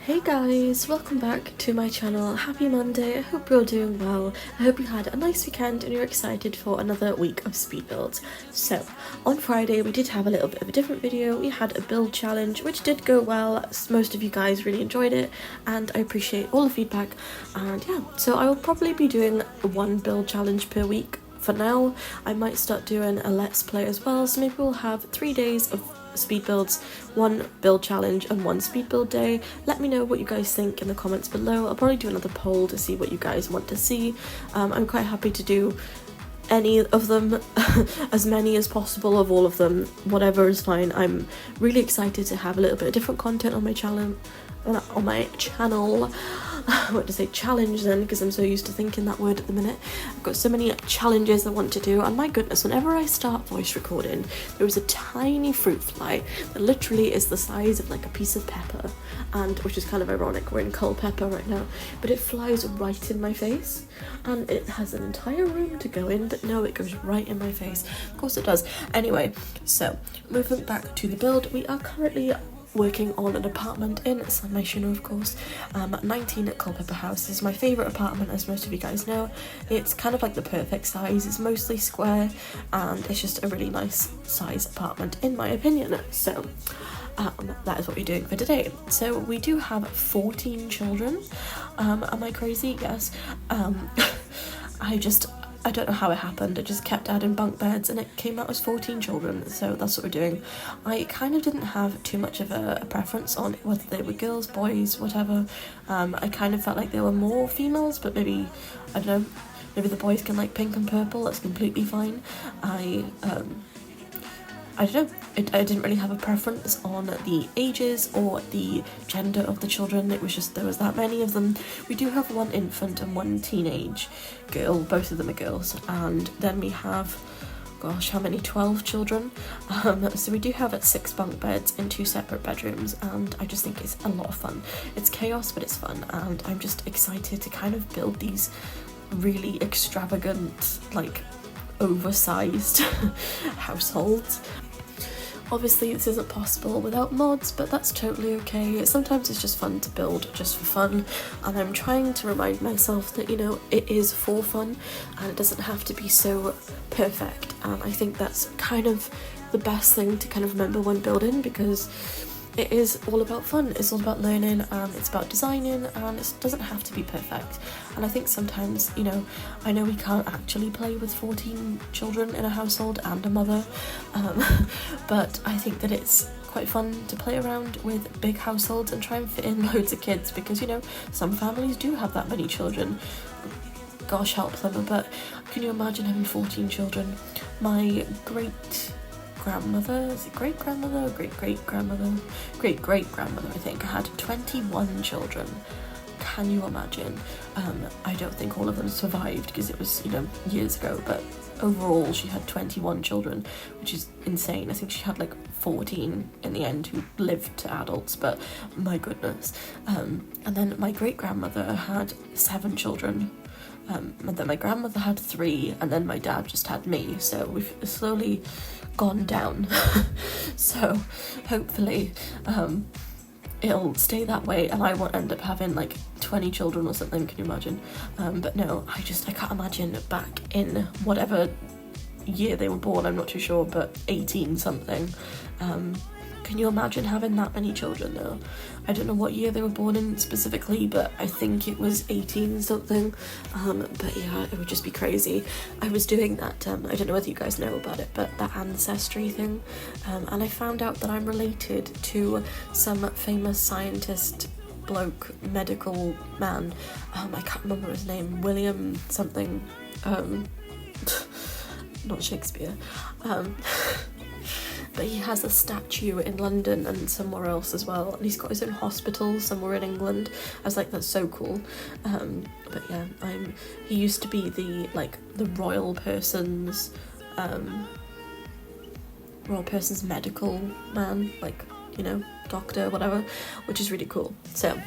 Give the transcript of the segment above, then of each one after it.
Hey guys, welcome back to my channel. Happy Monday. I hope you're doing well. I hope you had a nice weekend and you're excited for another week of speed builds. So on Friday we did have a little bit of a different video. We had a build challenge which did go well. Most of you guys really enjoyed it and I appreciate all the feedback. And yeah, so I will probably be doing one build challenge per week for now. I might start doing a let's play as well, so maybe we'll have 3 days of speed builds, one build challenge and one speed build day. Let me know what you guys think in the comments below. I'll probably do another poll to see what you guys want to see. I'm quite happy to do any of them, as many as possible of all of them, whatever is fine. I'm really excited to have a little bit of different content on my channel. What to say, challenge then, because I'm so used to thinking that word at the minute. I've got so many challenges I want to do, and my goodness, whenever I start voice recording, there is a tiny fruit fly that literally is the size of like a piece of pepper, and which is kind of ironic, we're in Culpepper right now, but it flies right in my face, and it has an entire room to go in, but no, it goes right in my face. Of course it does. Anyway, so moving back to the build, we are currently working on an apartment in San Myshuno, of course. 19 at Culpepper House. This is my favourite apartment, as most of you guys know. It's kind of like the perfect size. It's mostly square and it's just a really nice size apartment in my opinion. So that is what we're doing for today. So we do have 14 children. Am I crazy? Yes. I don't know how it happened. It just kept adding bunk beds and it came out as 14 children, so that's what we're doing. I kind of didn't have too much of a preference on whether they were girls, boys, whatever. I kind of felt like there were more females, but maybe, I don't know, maybe the boys can like pink and purple, that's completely fine. I don't know, I didn't really have a preference on the ages or the gender of the children. It was just there was that many of them. We do have one infant and one teenage girl, both of them are girls, and then we have, gosh, how many, 12 children. So we do have 6 bunk beds in 2 separate bedrooms, and I just think it's a lot of fun. It's chaos, but it's fun, and I'm just excited to kind of build these really extravagant, like oversized households. Obviously this isn't possible without mods, but that's totally okay. Sometimes it's just fun to build just for fun, and I'm trying to remind myself that, you know, it is for fun and it doesn't have to be so perfect, and I think that's kind of the best thing to kind of remember when building, because it is all about fun, it's all about learning, and it's about designing, and it doesn't have to be perfect. And I think sometimes, you know, I know we can't actually play with 14 children in a household and a mother, but I think that it's quite fun to play around with big households and try and fit in loads of kids, because, you know, some families do have that many children. Gosh help them, but can you imagine having 14 children? My great-grandmother, is it great-grandmother or great-great-grandmother? Great-great-grandmother, I think, had 21 children. Can you imagine? I don't think all of them survived because it was, you know, years ago, but overall she had 21 children, which is insane. I think she had like 14 in the end who lived to adults, but my goodness. And then my great-grandmother had 7 children. And then my grandmother had 3, and then my dad just had me, so we've slowly gone down. So hopefully it'll stay that way and I won't end up having like 20 children or something. Can you imagine? But no, I can't imagine back in whatever year they were born, I'm not too sure, but 18 something. Can you imagine having that many children though? I don't know what year they were born in specifically, but I think it was 18 something. But yeah, it would just be crazy. I was doing that, I don't know whether you guys know about it, but that ancestry thing. And I found out that I'm related to some famous scientist bloke, medical man. I can't remember his name, William something. Not Shakespeare. But he has a statue in London and somewhere else as well, and he's got his own hospital somewhere in England. I was like, that's so cool. But yeah, he used to be the royal person's medical man, like, you know, doctor, whatever, which is really cool. So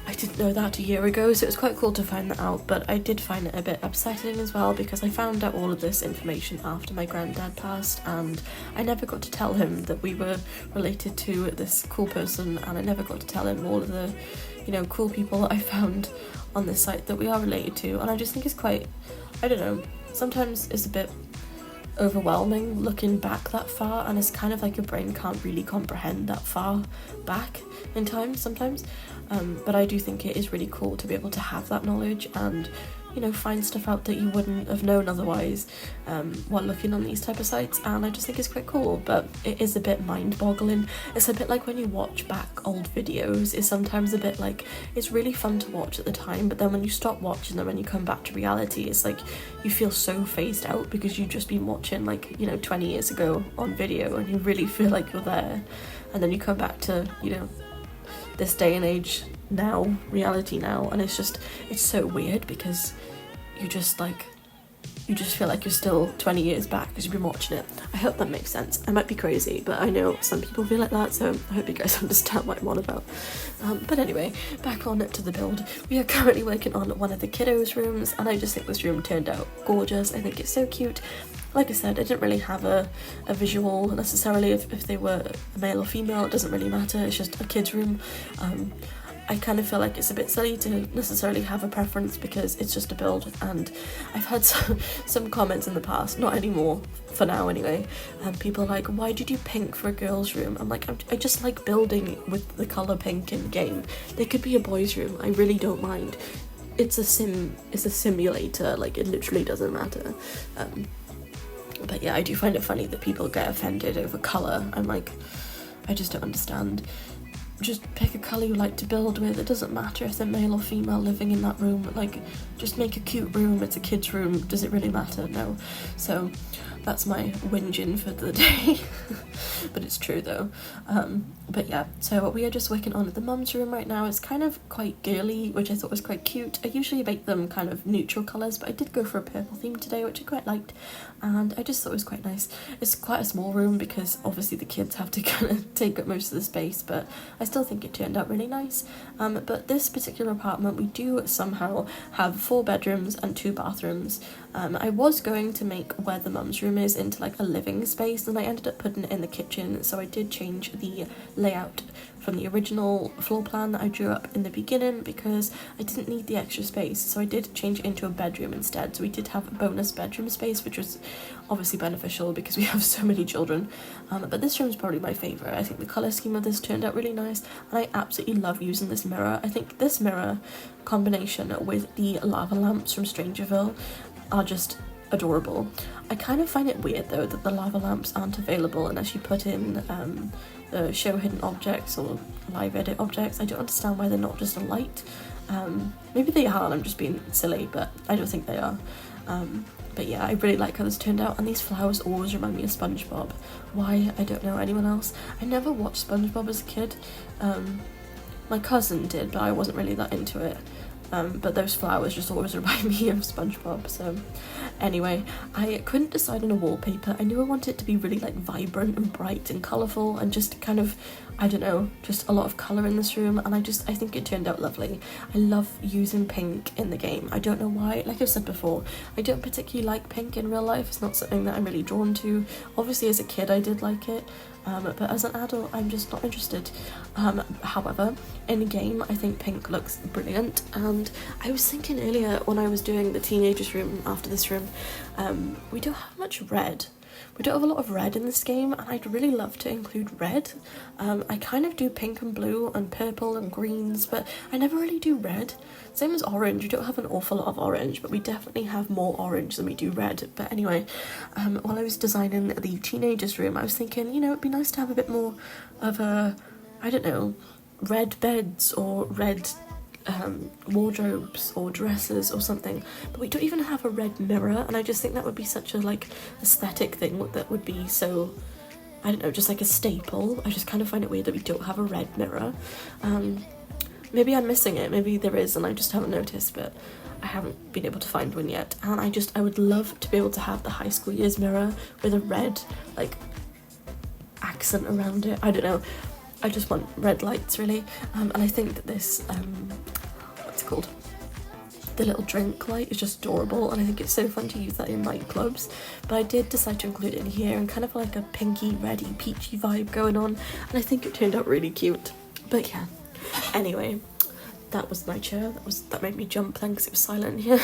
I didn't know that a year ago, so it was quite cool to find that out, but I did find it a bit upsetting as well because I found out all of this information after my granddad passed, and I never got to tell him that we were related to this cool person, and I never got to tell him all of the, you know, cool people that I found on this site that we are related to. And I just think it's quite, I don't know, sometimes it's a bit overwhelming looking back that far, and it's kind of like your brain can't really comprehend that far back in time sometimes, but I do think it is really cool to be able to have that knowledge and, you know, find stuff out that you wouldn't have known otherwise while looking on these type of sites, and I just think it's quite cool. But it is a bit mind-boggling. It's a bit like when you watch back old videos, it's sometimes a bit like, it's really fun to watch at the time, but then when you stop watching them and you come back to reality, it's like you feel so phased out because you've just been watching, like, you know, 20 years ago on video, and you really feel like you're there, and then you come back to, you know, this day and age now, reality now, and it's so weird because you just feel like you're still 20 years back because you've been watching it. I hope that makes sense. I might be crazy, but I know some people feel like that, so I hope you guys understand what I'm on about. But anyway, back on to the build. We are currently working on one of the kiddos' rooms, and I just think this room turned out gorgeous. I think it's so cute. Like I said, I didn't really have a visual necessarily if they were male or female. It doesn't really matter. It's just a kid's room. I kind of feel like it's a bit silly to necessarily have a preference because it's just a build, and I've had some comments in the past, not anymore for now anyway, people are like, why did you pink for a girl's room? I'm like, I just like building with the colour pink in game. They could be a boy's room, I really don't mind. It's a simulator, like it literally doesn't matter. But yeah, I do find it funny that people get offended over colour. I'm like, I just don't understand. Just pick a colour you like to build with. It doesn't matter if they're male or female living in that room. Like, just make a cute room. It's a kid's room. Does it really matter? No. So that's my whinging for the day. But it's true though. But yeah, so we are just working on the mum's room right now. It's kind of quite girly, which I thought was quite cute. I usually make them kind of neutral colours, but I did go for a purple theme today, which I quite liked, and I just thought it was quite nice. It's quite a small room because obviously the kids have to kind of take up most of the space, but I still think it turned out really nice. But this particular apartment, we do somehow have 4 bedrooms and 2 bathrooms. I was going to make where the mum's room is into like a living space, and I ended up putting it in the kitchen, so I did change the layout from the original floor plan that I drew up in the beginning because I didn't need the extra space, so I did change it into a bedroom instead. So we did have a bonus bedroom space, which was obviously beneficial because we have so many children. But this room is probably my favourite. I think the colour scheme of this turned out really nice, and I absolutely love using this mirror. I think this mirror combination with the lava lamps from Strangerville are just adorable. I kind of find it weird though that the lava lamps aren't available unless you put in the show hidden objects or live edit objects. I don't understand why they're not just a light. Maybe they are and I'm just being silly, but I don't think they are. But yeah, I really like how this turned out, and these flowers always remind me of SpongeBob. Why? I don't know. Anyone else? I never watched SpongeBob as a kid. My cousin did, but I wasn't really that into it. But those flowers just always remind me of SpongeBob. So anyway, I couldn't decide on a wallpaper. I knew I wanted it to be really like vibrant and bright and colourful and just kind of, I don't know, just a lot of colour in this room, and I think it turned out lovely. I love using pink in the game. I don't know why. Like I've said before, I don't particularly like pink in real life. It's not something that I'm really drawn to. Obviously as a kid I did like it, but as an adult I'm just not interested. However, in a game I think pink looks brilliant, and I was thinking earlier when I was doing the teenagers room after this room, we don't have much red. We don't have a lot of red in this game, and I'd really love to include red. I kind of do pink and blue and purple and greens, but I never really do red. Same as orange. We don't have an awful lot of orange, but we definitely have more orange than we do red. But anyway, while I was designing the teenagers room, I was thinking, you know, it'd be nice to have a bit more of a, I don't know, red beds or red wardrobes or dresses or something, but we don't even have a red mirror, and I just think that would be such a like aesthetic thing that would be so, I don't know, just like a staple. I just kind of find it weird that we don't have a red mirror. Maybe I'm missing it, maybe there is and I just haven't noticed, but I haven't been able to find one yet. And I would love to be able to have the high school years mirror with a red like accent around it. I don't know, I just want red lights really, and I think that this called? The little drink light is just adorable, and I think it's so fun to use that in nightclubs. But I did decide to include it in here, and kind of like a pinky, reddy, peachy vibe going on, and I think it turned out really cute. But yeah, anyway, that was my chair. That made me jump then because it was silent here.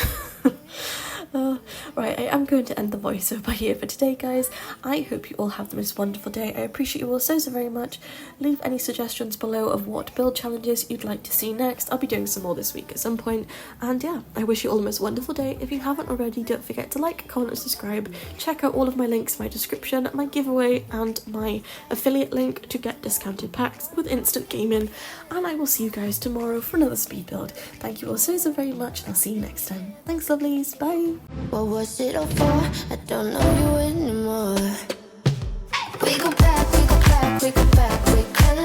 Right, I am going to end the voiceover here for today, guys. I hope you all have the most wonderful day. I appreciate you all so very much. Leave any suggestions below of what build challenges you'd like to see next. I'll be doing some more this week at some point. And yeah, I wish you all the most wonderful day. If you haven't already, don't forget to like, comment and subscribe. Check out all of my links in my description, my giveaway and my affiliate link to get discounted packs with instant gaming. And I will see you guys tomorrow for another speed build. Thank you all so very much, and I'll see you next time. Thanks, lovelies. Bye. What was it all for? I don't know you anymore. We go back, we go back, we go back, we can